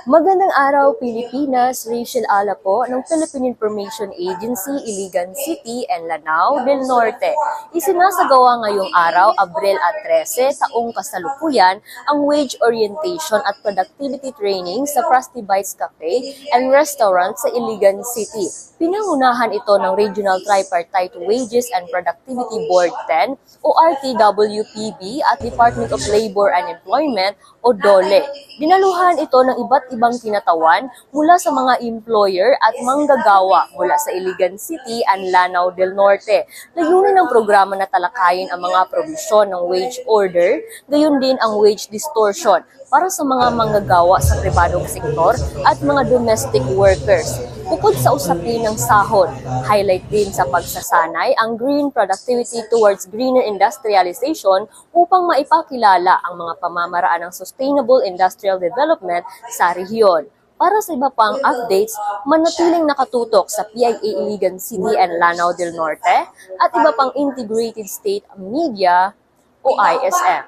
Magandang araw, Pilipinas. Rachel Ala po ng Philippine Information Agency, Iligan City and Lanao del Norte. Isinasagawa ngayong araw, Abril 13, taong kasalukuyan, ang wage orientation at productivity training sa Frosty Bites Cafe and Restaurant sa Iligan City. Pinangunahan ito ng Regional Tripartite Wages and Productivity Board 10 o RTWPB at Department of Labor and Employment o DOLE. Dinaluhan ito ng iba't ibang kinatawan mula sa mga employer at manggagawa mula sa Iligan City and Lanao del Norte. Layunin ng programa na talakayin ang mga probisyon ng wage order, gayon din ang wage distortion para sa mga manggagawa sa pribadong sektor at mga domestic workers. Bukod sa usapin ng sahod, highlight din sa pagsasanay ang green productivity towards greener industrialization upang maipakilala ang mga pamamaraan ng sustainable industrial development sa rehiyon. Para sa iba pang updates, manatiling nakatutok sa PIA Iligan City and Lanao del Norte at iba pang integrated state media o ISM.